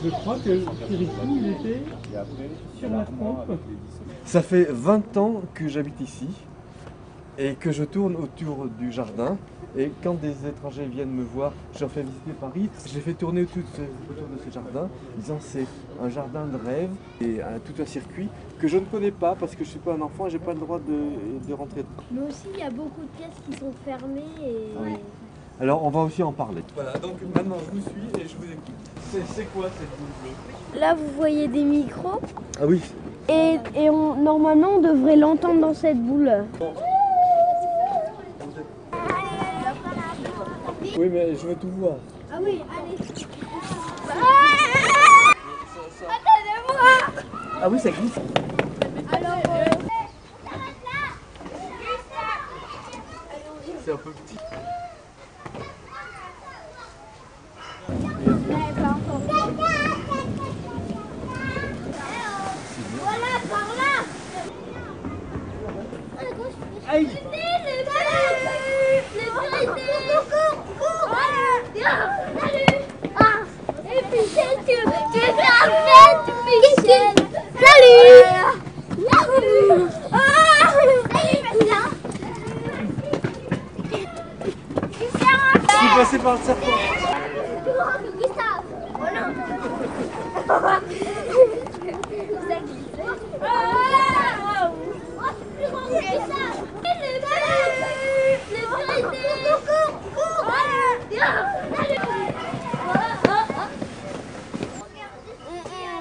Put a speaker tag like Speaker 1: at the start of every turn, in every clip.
Speaker 1: Je crois que Kirikou, il était sur la pompe.
Speaker 2: Ça fait 20 ans que j'habite ici et que je tourne autour du jardin. Et quand des étrangers viennent me voir, je leur fais visiter Paris, je les fais tourner autour de ce jardin, disant c'est un jardin de rêve et tout un circuit que je ne connais pas parce que je ne suis pas un enfant et je n'ai pas le droit de rentrer dedans.
Speaker 3: Mais aussi, il y a beaucoup de pièces qui sont fermées et...
Speaker 2: Oui. Alors on va aussi en parler. Voilà, donc maintenant je vous suis et je vous écoute. C'est quoi cette boule bleue?
Speaker 3: Là, vous voyez des micros
Speaker 2: Ah oui.
Speaker 3: et normalement, on devrait l'entendre dans cette boule.
Speaker 2: Oui, mais je veux tout voir.
Speaker 3: Ah oui, allez. Attendez-moi.
Speaker 2: Ah oui, ça glisse.
Speaker 3: Alors,
Speaker 2: C'est un peu petit.
Speaker 3: voilà, par là.
Speaker 2: Aïe.
Speaker 3: Et puis tu fais la fête, Michel. Salut.
Speaker 2: Je suis passé par le serpent.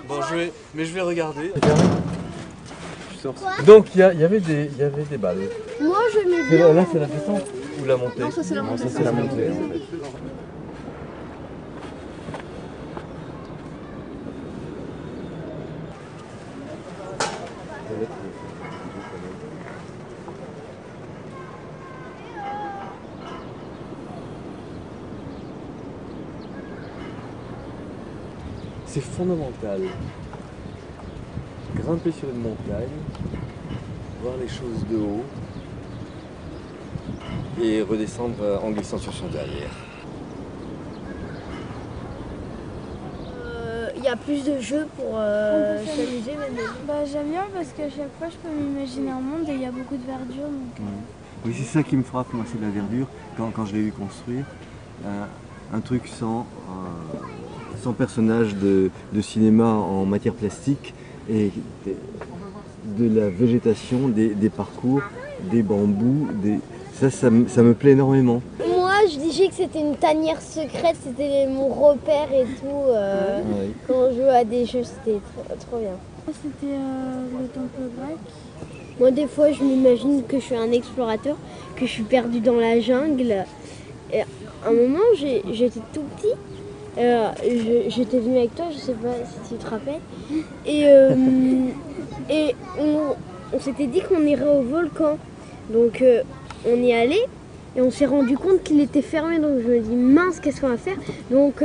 Speaker 2: Bon, je vais regarder. Donc il y avait des balles.
Speaker 3: Moi, je mets bien.
Speaker 2: Là c'est la descente ou la montée?
Speaker 4: Non, ça c'est la montée.
Speaker 2: Non, ça c'est la montée en fait. C'est fondamental. Grimper sur une montagne, voir les choses de haut et redescendre en glissant sur son derrière.
Speaker 3: Il y a plus de jeux pour s'amuser maintenant.
Speaker 4: Bah, j'aime bien parce qu'à chaque fois je peux m'imaginer un monde et il y a beaucoup de verdure. Donc,
Speaker 2: Oui, c'est ça qui me frappe, moi, c'est la verdure. Quand je l'ai vu construire, un truc sans personnage de cinéma en matière plastique et de la végétation, des parcours, des bambous, ça me plaît énormément.
Speaker 3: Moi, je disais que c'était une tanière secrète, c'était mon repère et tout.
Speaker 2: Oui.
Speaker 3: Quand on jouait à des jeux, c'était trop bien.
Speaker 4: c'était le temple grec.
Speaker 3: Moi, des fois, je m'imagine que je suis un explorateur, que je suis perdu dans la jungle. Et à un moment, j'étais tout petit. J'étais venue avec toi, je sais pas si tu te rappelles. Et on s'était dit qu'on irait au volcan. Donc on y allait et on s'est rendu compte qu'il était fermé. Donc je me dis mince, qu'est-ce qu'on va faire? Donc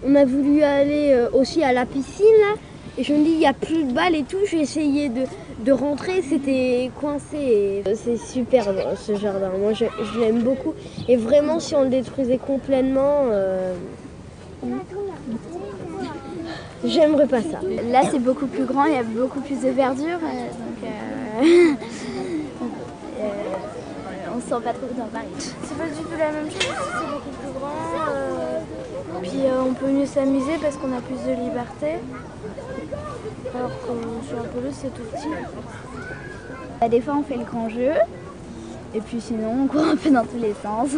Speaker 3: on a voulu aller aussi à la piscine là. Et je me dis il n'y a plus de balles et tout. J'ai essayé de rentrer, c'était coincé. C'est super ce jardin. Moi je l'aime beaucoup. Et vraiment si on le détruisait complètement... j'aimerais pas ça.
Speaker 4: Là c'est beaucoup plus grand, il y a beaucoup plus de verdure. On se sent pas trop dans Paris. C'est pas du tout la même chose, c'est beaucoup plus grand. Puis on peut mieux s'amuser parce qu'on a plus de liberté. Alors que sur Apollo c'est tout petit. Des fois on fait le grand jeu. Et puis sinon on court un peu dans tous les sens.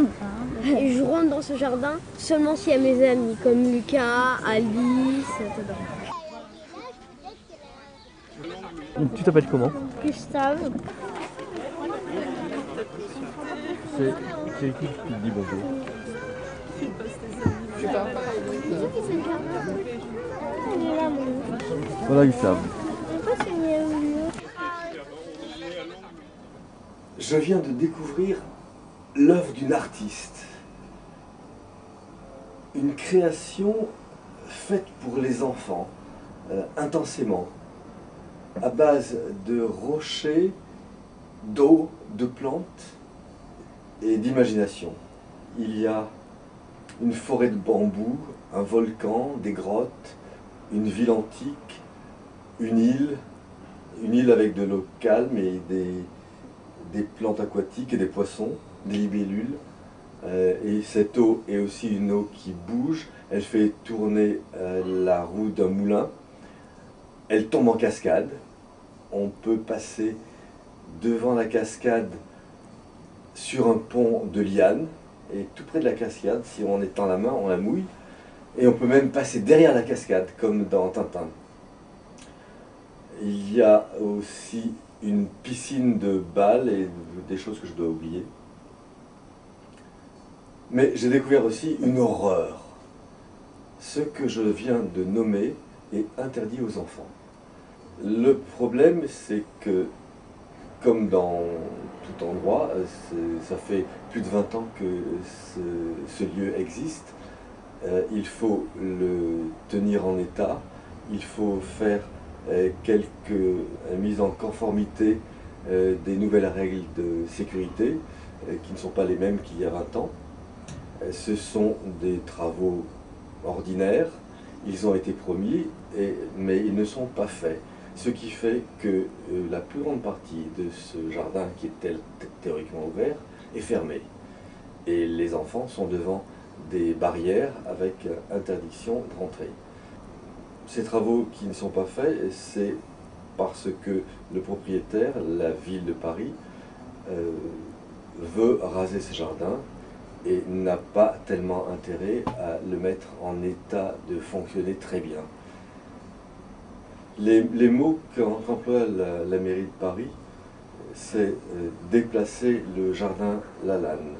Speaker 3: Et je rentre dans ce jardin seulement s'il y a mes amis comme Lucas, Alice, etc.
Speaker 2: Tu t'appelles comment?
Speaker 3: Gustave.
Speaker 2: C'est qui te dit bonjour? Voilà Gustave. Je viens de découvrir l'œuvre d'une artiste. Une création faite pour les enfants, intensément, à base de rochers, d'eau, de plantes et d'imagination. il y a une forêt de bambous, un volcan, des grottes, une ville antique, une île avec de l'eau calme et des plantes aquatiques et des poissons, des libellules. Et cette eau est aussi une eau qui bouge, elle fait tourner la roue d'un moulin, elle tombe en cascade, on peut passer devant la cascade sur un pont de lianes, et tout près de la cascade, si on étend la main, on la mouille, et on peut même passer derrière la cascade, comme dans Tintin. Il y a aussi une piscine de balles et des choses que je dois oublier. Mais j'ai découvert aussi une horreur. Ce que je viens de nommer est interdit aux enfants. Le problème, c'est que, comme dans tout endroit, ça fait plus de 20 ans que ce lieu existe. Il faut le tenir en état, il faut faire quelques mises en conformité des nouvelles règles de sécurité qui ne sont pas les mêmes qu'il y a 20 ans. Ce sont des travaux ordinaires, ils ont été promis, mais ils ne sont pas faits. Ce qui fait que la plus grande partie de ce jardin qui est théoriquement ouvert est fermé. Et les enfants sont devant des barrières avec interdiction de rentrer. Ces travaux qui ne sont pas faits, c'est parce que le propriétaire, la ville de Paris, veut raser ce jardin et n'a pas tellement intérêt à le mettre en état de fonctionner très bien. Les mots qu'emploie la mairie de Paris, c'est déplacer le jardin Lalanne.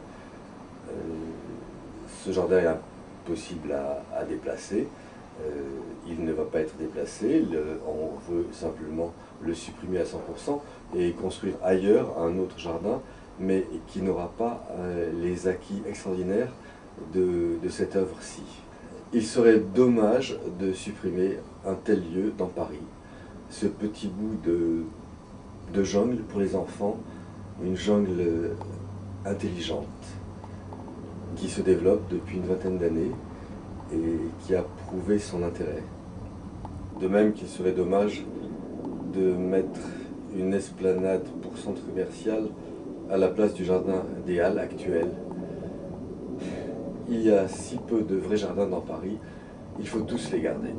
Speaker 2: Ce jardin est impossible à déplacer, il ne va pas être déplacé, on veut simplement le supprimer à 100% et construire ailleurs un autre jardin, mais qui n'aura pas les acquis extraordinaires de cette œuvre-ci. Il serait dommage de supprimer un tel lieu dans Paris, ce petit bout de jungle pour les enfants, une jungle intelligente qui se développe depuis une vingtaine d'années et qui a prouvé son intérêt. De même qu'il serait dommage de mettre une esplanade pour centre commercial à la place du jardin des Halles actuel. Il y a si peu de vrais jardins dans Paris, il faut tous les garder.